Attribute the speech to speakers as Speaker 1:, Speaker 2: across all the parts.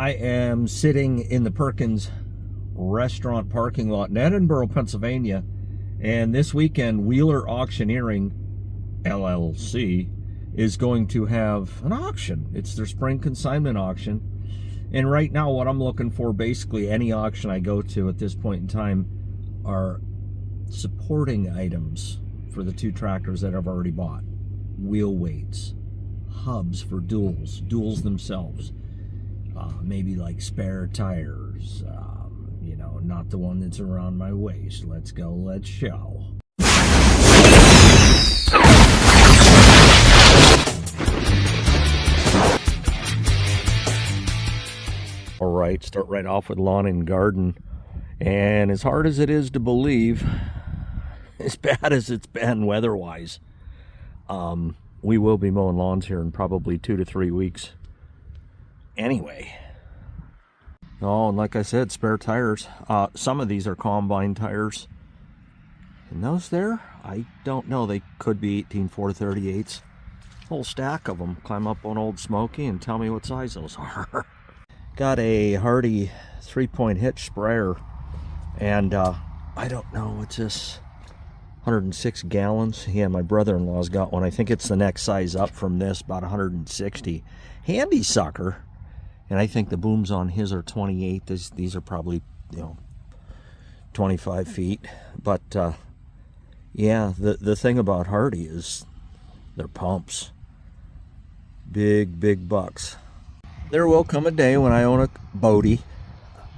Speaker 1: I am sitting in the Perkins restaurant parking lot in Edinburgh, Pennsylvania, and this weekend Wheeler Auctioneering LLC is going to have an auction. It's their spring consignment auction, and right now what I'm looking for, basically any auction I go to at this point in time, are supporting items for the two tractors that I've already bought. Wheel weights, hubs for duals themselves, maybe like spare tires, you know, not the one that's around my waist. Let's go, let's show. All right, start right off with lawn and garden. And as hard as it is to believe, as bad as it's been weather-wise, we will be mowing lawns here in probably 2 to 3 weeks anyway. Oh, and like I said, spare tires. Some of these are combine tires. And those there, I don't know. They could be 18-438s. Whole stack of them. Climb up on Old Smoky and tell me what size those are. Got a Hardy 3-point hitch sprayer. And I don't know, what's this? 106 gallons. Yeah, my brother-in-law's got one. I think it's the next size up from this, about 160. Handy sucker. And I think the booms on his are 28. These are probably, you know, 25 feet. But yeah, the thing about Hardy is their pumps. Big bucks. There will come a day when I own a Bodie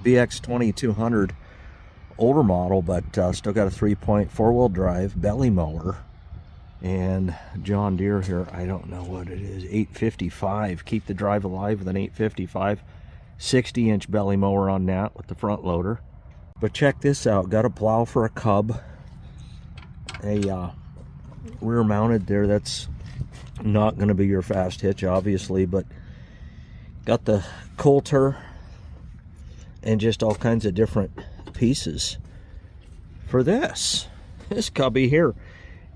Speaker 1: BX 2200, older model, but still got a 3-point 4-wheel drive belly mower, and John Deere here, I don't know what it is, 855. Keep the drive alive with an 855, 60-inch belly mower on that with the front loader. But check this out, got a plow for a Cub, a rear mounted there. That's not going to be your fast hitch, obviously, but got the Coulter and just all kinds of different pieces for this cubby here.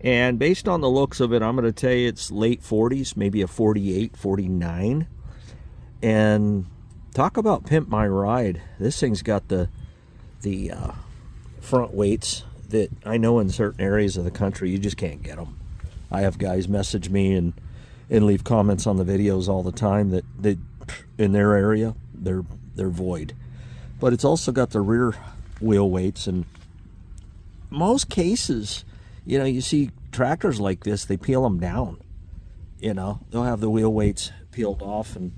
Speaker 1: And based on the looks of it, I'm going to tell you it's late 40s, maybe a 48, 49. And talk about pimp my ride. This thing's got the front weights that I know in certain areas of the country you just can't get them. I have guys message me and leave comments on the videos all the time that they, in their area, they're void. But it's also got the rear wheel weights, and most cases, you know, you see tractors like this, they peel them down. You know, they'll have the wheel weights peeled off and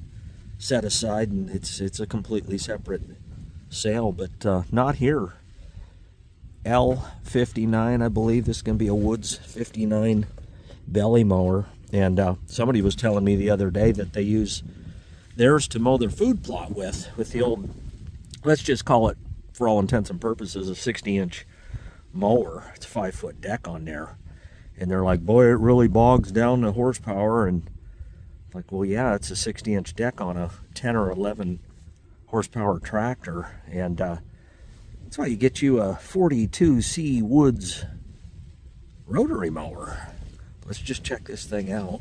Speaker 1: set aside, and it's a completely separate sale, but not here. L59, I believe. This is going to be a Woods 59 belly mower, and somebody was telling me the other day that they use theirs to mow their food plot with the old, let's just call it, for all intents and purposes, a 60-inch mower. It's a 5-foot deck on there, and they're like, boy, it really bogs down the horsepower. And like, well, yeah, it's a 60-inch deck on a 10 or 11 horsepower tractor, and that's why you get you a 42C Woods rotary mower. Let's just check this thing out.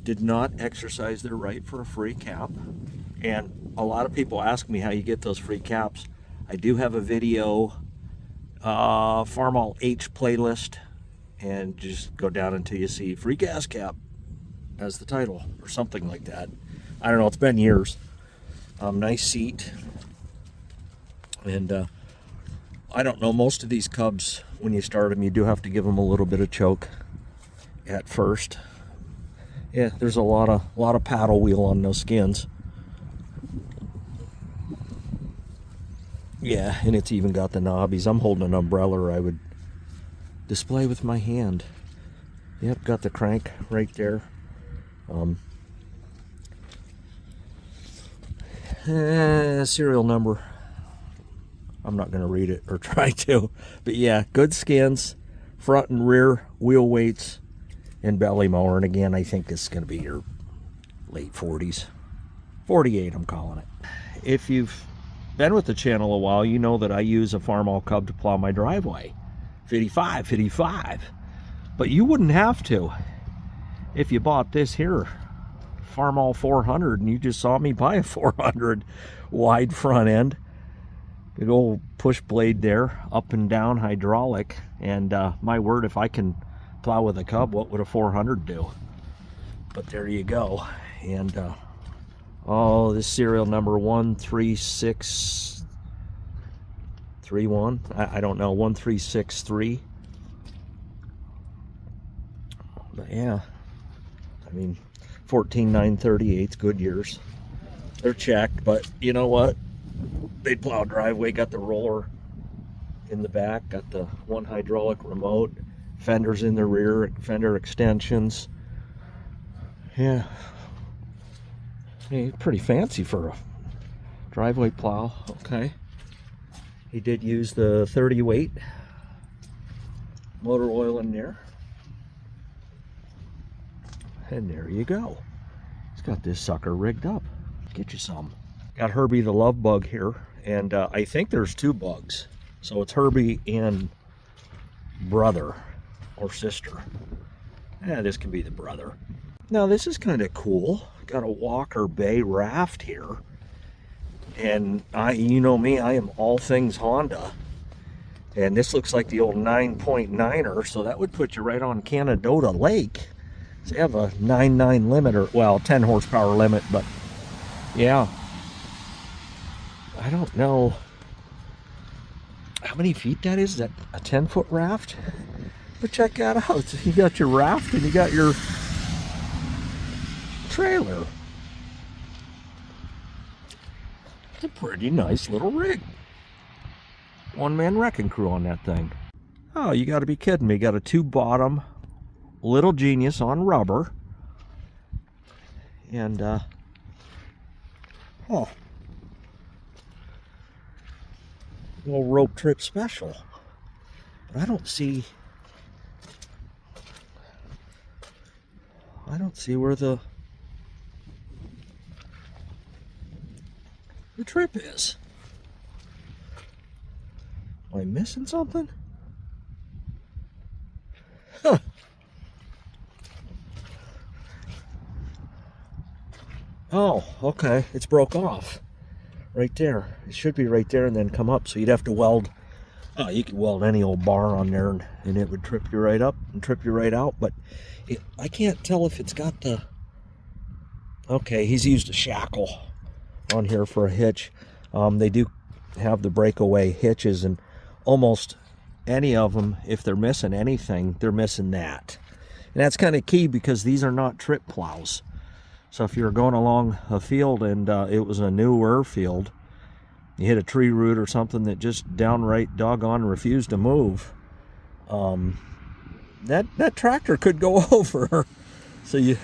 Speaker 1: Did not exercise their right for a free cap, and a lot of people ask me how you get those free caps. I do have a video, Farmall H playlist, and just go down until you see free gas cap as the title or something like that. I don't know, it's been years. Nice seat, and I don't know, most of these Cubs, when you start them, you do have to give them a little bit of choke at first. Yeah, there's a lot of paddle wheel on those skins. Yeah, and it's even got the knobbies. I'm holding an umbrella I would display with my hand. Yep, got the crank right there. Serial number, I'm not going to read it or try to, but yeah, good skins, front and rear wheel weights, and belly mower. And again, I think this is going to be your late 40s, 48 I'm calling it. If you've been with the channel a while, you know that I use a Farmall Cub to plow my driveway. 55, but you wouldn't have to if you bought this here Farmall 400, and you just saw me buy a 400 wide front end. Big old push blade there, up and down hydraulic. And my word, if I can plow with a Cub, what would a 400 do? But there you go. And oh, this serial number 13631. I don't know, 1363. But yeah, I mean, 14938 Goodyears. They're checked, but you know what? They plow driveway, got the roller in the back, got the one hydraulic remote, fenders in the rear, fender extensions. Yeah, hey, pretty fancy for a driveway plow. Okay, he did use the 30 weight motor oil in there, and there you go. He's got this sucker rigged up. Get you some. Got Herbie the love bug here, and I think there's two bugs, so it's Herbie and brother or sister. Yeah, this can be the brother. Now this is kind of cool. Got a Walker Bay raft here, and you know me, I am all things Honda, and this looks like the old 9.9er, so that would put you right on Canadota Lake. So you have a 9.9 limit, or well, 10 horsepower limit, but yeah. I don't know how many feet that is. Is that a 10-foot raft? But check that out. You got your raft and you got your trailer. It's a pretty nice little rig. One-man wrecking crew on that thing. Oh, you got to be kidding me. Got a 2-bottom Little Genius on rubber. And, oh. Little rope trip special. But I don't see where the trip is. Am I missing something? Huh. Oh, okay. It's broke off. Right there. It should be right there and then come up. So you'd have to weld. Oh, you could weld any old bar on there and it would trip you right up and trip you right out. But I can't tell if it's got the... Okay, he's used a shackle on here for a hitch. They do have the breakaway hitches, and almost any of them, if they're missing anything, they're missing that. And that's kind of key because these are not trip plows. So if you're going along a field and it was a newer field, you hit a tree root or something that just downright doggone refused to move, that tractor could go over. So you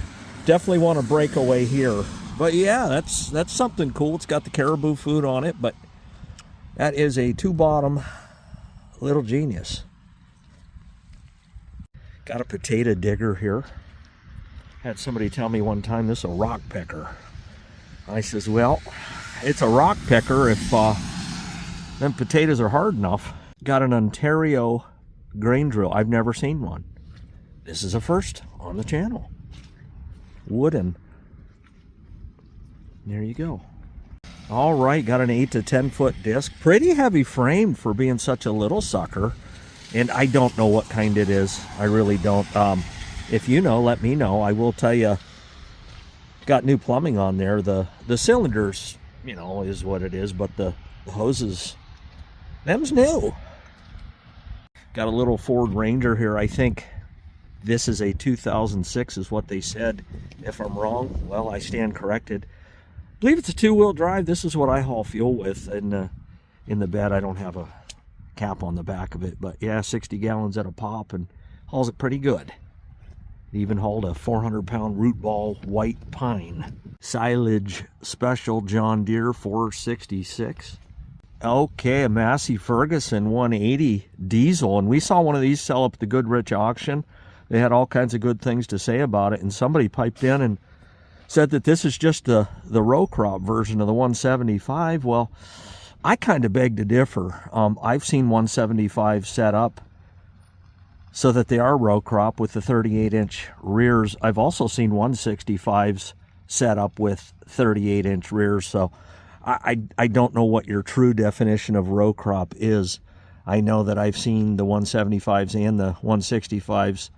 Speaker 1: definitely want to break away here. But yeah, that's something cool. It's got the caribou food on it, but that is a 2-bottom Little Genius. Got a potato digger here. Had somebody tell me one time this is a rock picker. I says, well, it's a rock picker if them potatoes are hard enough. Got an Ontario grain drill. I've never seen one. This is a first on the channel. Wooden. There you go. All right, got an 8 to 10 foot disc. Pretty heavy frame for being such a little sucker. And I don't know what kind it is. I really don't. If you know, let me know. I will tell you, got new plumbing on there. The cylinders, you know, is what it is, but the hoses, them's new. Got a little Ford Ranger here. I think this is a 2006 is what they said. If I'm wrong, well, I stand corrected. I believe it's a 2-wheel drive. This is what I haul fuel with in the bed. I don't have a cap on the back of it, but yeah, 60 gallons at a pop and hauls it pretty good. Even hauled a 400-pound root ball white pine. Silage special John Deere 466. Okay, a Massey Ferguson 180 diesel. And we saw one of these sell up at the Goodrich auction. They had all kinds of good things to say about it. And somebody piped in and said that this is just the row crop version of the 175. Well, I kind of beg to differ. I've seen 175 set up so that they are row crop with the 38-inch rears. I've also seen 165s setup with 38-inch rears. So I don't know what your true definition of row crop is. I know that I've seen the 175s and the 165s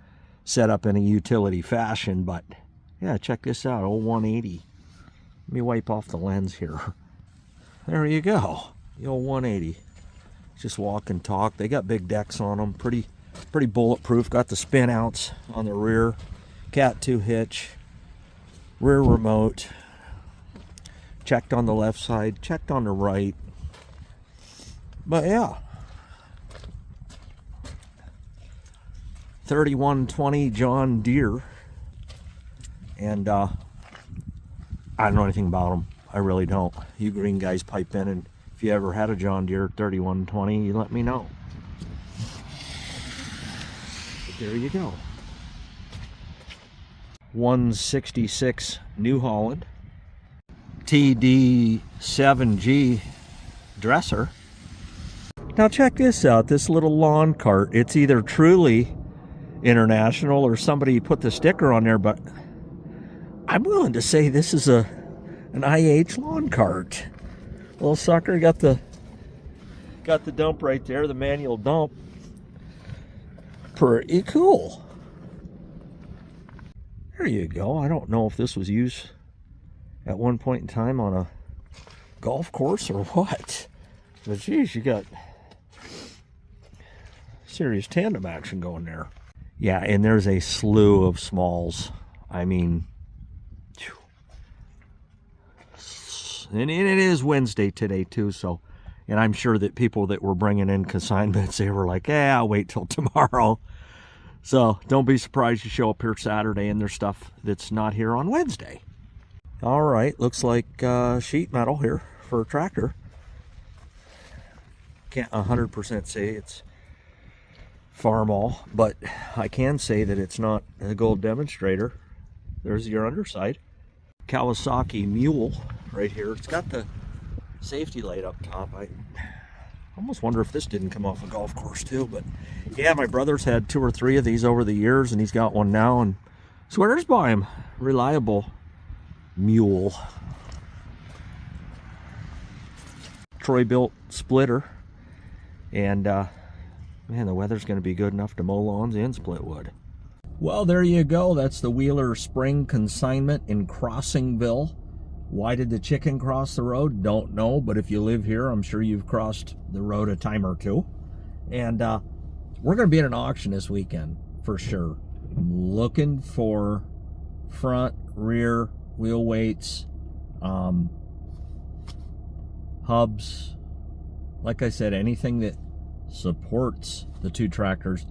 Speaker 1: set up in a utility fashion, but yeah, check this out, old 180. Let me wipe off the lens here. There you go, the old 180. Just walk and talk. They got big decks on them, pretty bulletproof. Got the spin outs on the rear, Cat 2 hitch, rear remote. Checked on the left side, checked on the right. But yeah, 3120 John Deere, and I don't know anything about them. I really don't. You green guys pipe in, and if you ever had a John Deere 3120, you let me know. But there you go. 166 New Holland TD7G dresser. Now check this out, this little lawn cart. It's either truly international or somebody put the sticker on there, but I'm willing to say this is an IH lawn cart. Little sucker, got the dump right there, the manual dump. Pretty cool. There you go. I don't know if this was used at one point in time on a golf course or what, but geez, you got serious tandem action going there. Yeah, and there's a slew of smalls. I mean, and it is Wednesday today too, so, and I'm sure that people that were bringing in consignments, they were like, yeah, I'll wait till tomorrow. So don't be surprised you show up here Saturday and there's stuff that's not here on Wednesday. All right, looks like sheet metal here for a tractor. Can't 100% say it's Farmall, but I can say that it's not a gold demonstrator. There's your underside. Kawasaki Mule right here. It's got the safety light up top. I almost wonder if this didn't come off a golf course too, but yeah, my brother's had 2 or 3 of these over the years, and he's got one now and swears by him. Reliable Mule. Troy built splitter, and man, the weather's going to be good enough to mow lawns and split wood. Well, there you go. That's the Wheeler Spring consignment in Crossingville. Why did the chicken cross the road? Don't know, but if you live here, I'm sure you've crossed the road a time or two. And we're going to be at an auction this weekend for sure. I'm looking for front, rear, wheel weights, hubs. Like I said, anything that supports the 2 tractors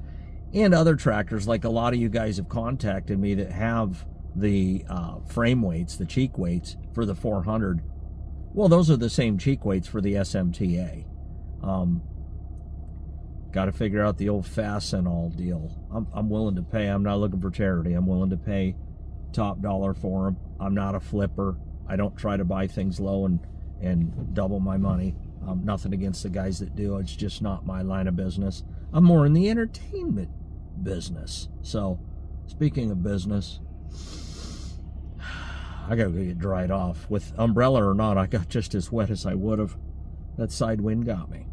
Speaker 1: and other tractors. Like a lot of you guys have contacted me that have the frame weights, the cheek weights for the 400. Well, those are the same cheek weights for the SMTA. Got to figure out the old Fastenal deal. I'm willing to pay. I'm not looking for charity. I'm willing to pay top dollar for them. I'm not a flipper. I don't try to buy things low and double my money. Nothing against the guys that do. It's just not my line of business. I'm more in the entertainment business. So, speaking of business, I gotta go get dried off. With umbrella or not, I got just as wet as I would have. That side wind got me.